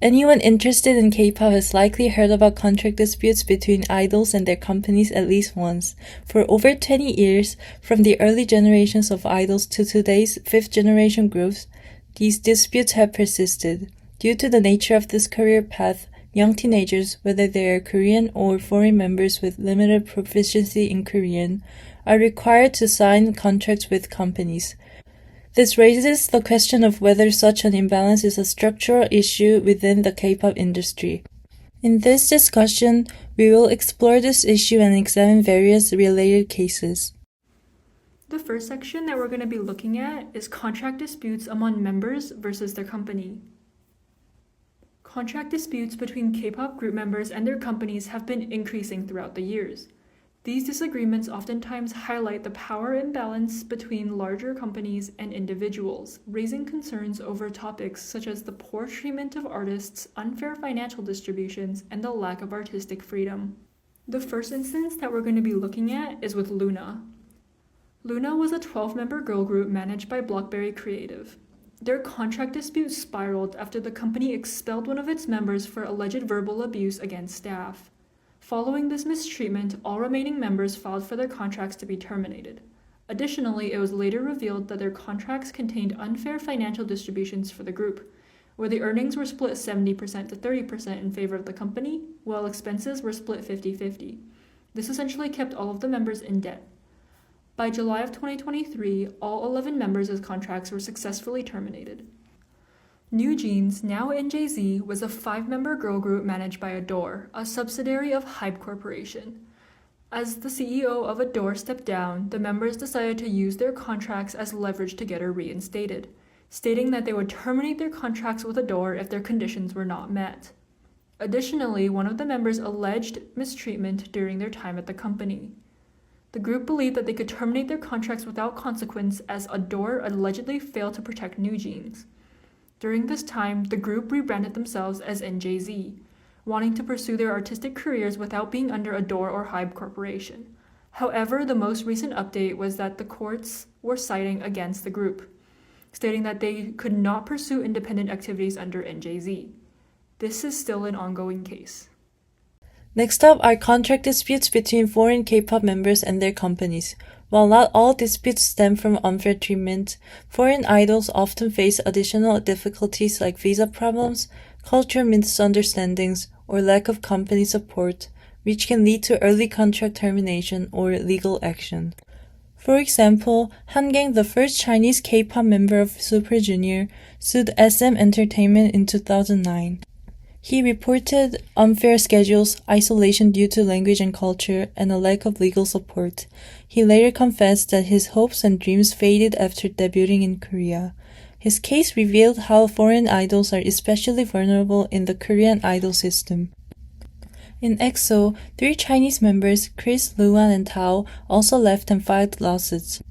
Anyone interested in K-pop has likely heard about contract disputes between idols and their companies at least once. For over 20 years, from the early generations of idols to today's fifth-generation groups, these disputes have persisted. Due to the nature of this career path, young teenagers, whether they are Korean or foreign members with limited proficiency in Korean, are required to sign contracts with companies. This raises the question of whether such an imbalance is a structural issue within the K-pop industry. In this discussion, we will explore this issue and examine various related cases. The first section that we're going to be looking at is contract disputes among members versus their company. Contract disputes between K-pop group members and their companies have been increasing throughout the years. These disagreements oftentimes highlight the power imbalance between larger companies and individuals, raising concerns over topics such as the poor treatment of artists, unfair financial distributions, and the lack of artistic freedom. The first instance that we're going to be looking at is with LOONA. LOONA was a 12-member girl group managed by Blockberry Creative. Their contract dispute spiraled after the company expelled one of its members for alleged verbal abuse against staff. Following this mistreatment, all remaining members filed for their contracts to be terminated. Additionally, it was later revealed that their contracts contained unfair financial distributions for the group, where the earnings were split 70% to 30% in favor of the company, while expenses were split 50-50. This essentially kept all of the members in debt. By July of 2023, all 11 members' contracts were successfully terminated. New Jeans, now NJZ, was a 5-member girl group managed by Adore, a subsidiary of Hybe Corporation. As the CEO of Adore stepped down, the members decided to use their contracts as leverage to get her reinstated, stating that they would terminate their contracts with Adore if their conditions were not met. Additionally, one of the members alleged mistreatment during their time at the company. The group believed that they could terminate their contracts without consequence as Adore allegedly failed to protect New Jeans. During this time, the group rebranded themselves as NJZ, wanting to pursue their artistic careers without being under Adore or Hybe Corporation. However, the most recent update was that the courts were siding against the group, stating that they could not pursue independent activities under NJZ. This is still an ongoing case. Next up are contract disputes between foreign K-pop members and their companies. While not all disputes stem from unfair treatment, foreign idols often face additional difficulties like visa problems, cultural misunderstandings, or lack of company support, which can lead to early contract termination or legal action. For example, Han Gang, the first Chinese K-pop member of Super Junior, sued SM Entertainment in 2009. He reported unfair schedules, isolation due to language and culture, and a lack of legal support. He later confessed that his hopes and dreams faded after debuting in Korea. His case revealed how foreign idols are especially vulnerable in the Korean idol system. In EXO, 3 Chinese members, Chris, Luan, and Tao, also left and filed lawsuits.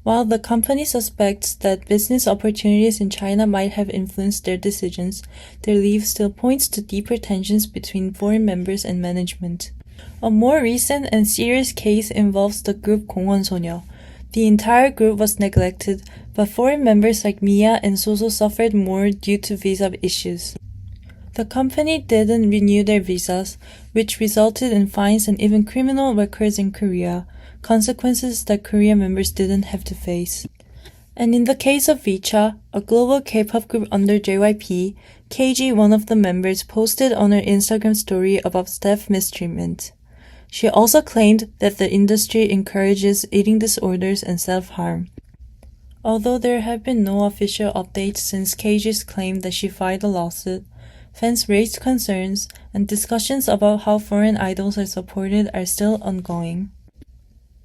While the company suspects that business opportunities in China might have influenced their decisions, their leave still points to deeper tensions between foreign members and management. A more recent and serious case involves the group 공원소녀. The entire group was neglected, but foreign members like Mia and Soso suffered more due to visa issues. The company didn't renew their visas, which resulted in fines and even criminal records in Korea, consequences that Korean members didn't have to face. And in the case of Vicha, a global K-pop group under JYP, KG, one of the members, posted on her Instagram story about staff mistreatment. She also claimed that the industry encourages eating disorders and self-harm. Although there have been no official updates since KG's claim that she filed a lawsuit, fans raised concerns, and discussions about how foreign idols are supported are still ongoing.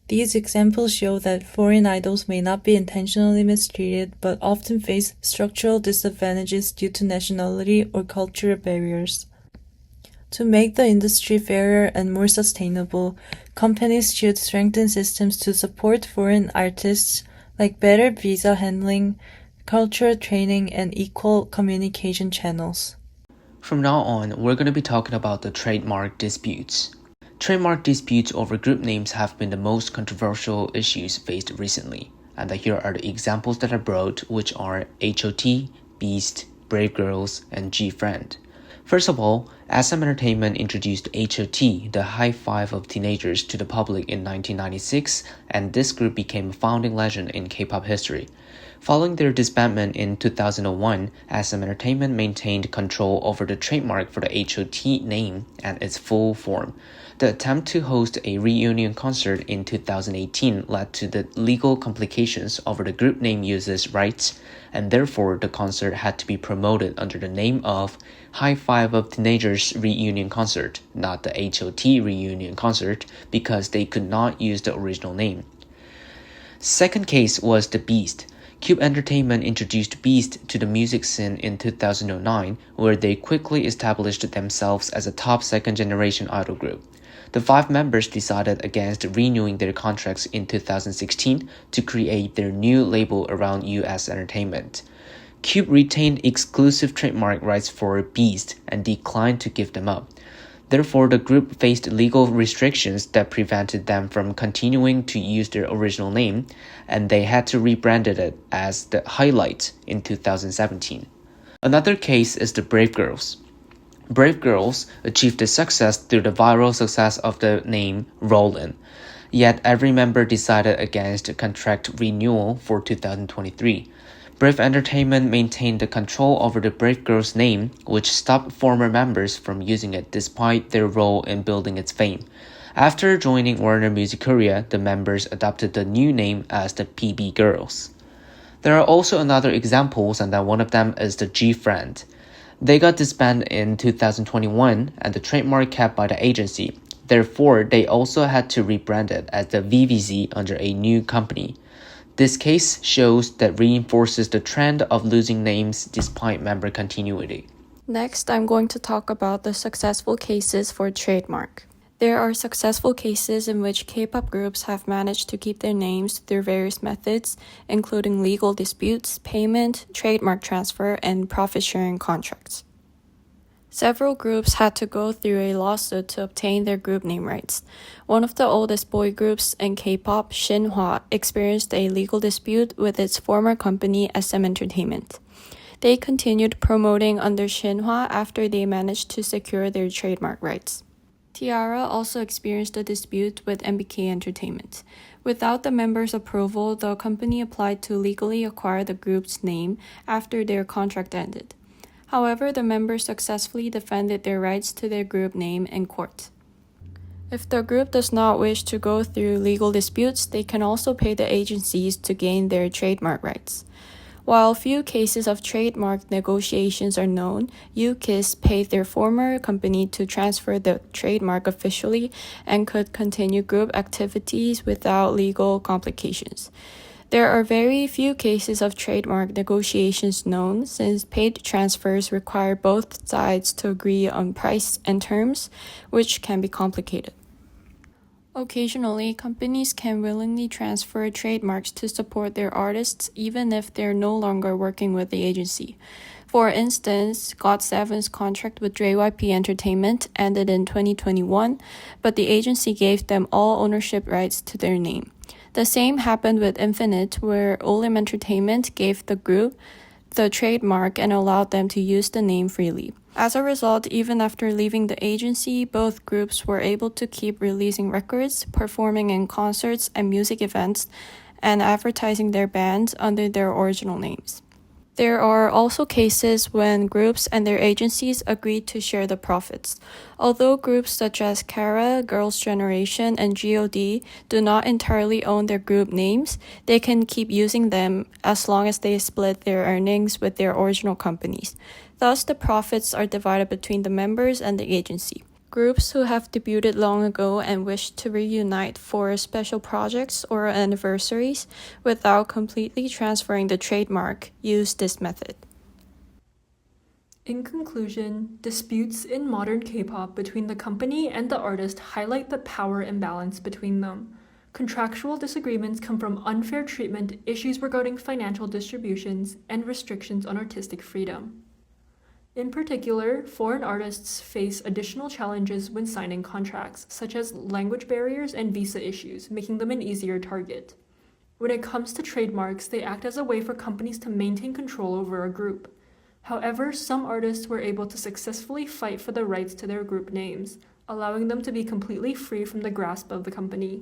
These examples show that foreign idols may not be intentionally mistreated but often face structural disadvantages due to nationality or cultural barriers. To make the industry fairer and more sustainable, companies should strengthen systems to support foreign artists, like better visa handling, cultural training, and equal communication channels. From now on, we're going to be talking about the trademark disputes. Trademark disputes over group names have been the most controversial issues faced recently, and here are the examples that I brought, which are HOT, Beast, Brave Girls, and G-Friend. First of all, SM Entertainment introduced HOT, the High Five of Teenagers, to the public in 1996, and this group became a founding legend in K-pop history. Following their disbandment in 2001, SM Entertainment maintained control over the trademark for the HOT name and its full form. The attempt to host a reunion concert in 2018 led to the legal complications over the group name users' rights, and therefore the concert had to be promoted under the name of High Five of Teenagers Reunion Concert, not the HOT Reunion Concert, because they could not use the original name. Second case was The Beast. Cube Entertainment introduced Beast to the music scene in 2009, where they quickly established themselves as a top second-generation idol group. The 5 members decided against renewing their contracts in 2016 to create their new label around US Entertainment. Cube retained exclusive trademark rights for Beast and declined to give them up. Therefore, the group faced legal restrictions that prevented them from continuing to use their original name, and they had to rebrand it as The Highlight in 2017. Another case is the Brave Girls. Brave Girls achieved the success through the viral success of the name Rollin'. Yet every member decided against contract renewal for 2023. Brave Entertainment maintained the control over the Brave Girls name, which stopped former members from using it despite their role in building its fame. After joining Warner Music Korea, the members adopted the new name as the PB Girls. There are also other examples, and one of them is the G-Friend. They got disbanded in 2021 and the trademark kept by the agency. Therefore, they also had to rebrand it as the VVZ under a new company. This case shows that reinforces the trend of losing names despite member continuity. Next, I'm going to talk about the successful cases for trademark. There are successful cases in which K-pop groups have managed to keep their names through various methods, including legal disputes, payment, trademark transfer, and profit-sharing contracts. Several groups had to go through a lawsuit to obtain their group name rights. One of the oldest boy groups in K-pop, Shinhwa, experienced a legal dispute with its former company, SM Entertainment. They continued promoting under Shinhwa after they managed to secure their trademark rights. T-ara also experienced a dispute with MBK Entertainment. Without the members' approval, the company applied to legally acquire the group's name after their contract ended. However, the members successfully defended their rights to their group name in court. If the group does not wish to go through legal disputes, they can also pay the agencies to gain their trademark rights. While few cases of trademark negotiations are known, UKIS paid their former company to transfer the trademark officially and could continue group activities without legal complications. There are very few cases of trademark negotiations known, since paid transfers require both sides to agree on price and terms, which can be complicated. Occasionally, companies can willingly transfer trademarks to support their artists even if they're no longer working with the agency. For instance, GOT7's contract with JYP Entertainment ended in 2021, but the agency gave them all ownership rights to their name. The same happened with Infinite, where Olim Entertainment gave the group the trademark and allowed them to use the name freely. As a result, even after leaving the agency, both groups were able to keep releasing records, performing in concerts and music events, and advertising their bands under their original names. There are also cases when groups and their agencies agreed to share the profits. Although groups such as Kara, Girls' Generation, and G.O.D. do not entirely own their group names, they can keep using them as long as they split their earnings with their original companies. Thus, the profits are divided between the members and the agency. Groups who have debuted long ago and wish to reunite for special projects or anniversaries without completely transferring the trademark use this method. In conclusion, disputes in modern K-pop between the company and the artist highlight the power imbalance between them. Contractual disagreements come from unfair treatment, issues regarding financial distributions, and restrictions on artistic freedom. In particular, foreign artists face additional challenges when signing contracts, such as language barriers and visa issues, making them an easier target. When it comes to trademarks, they act as a way for companies to maintain control over a group. However, some artists were able to successfully fight for the rights to their group names, allowing them to be completely free from the grasp of the company.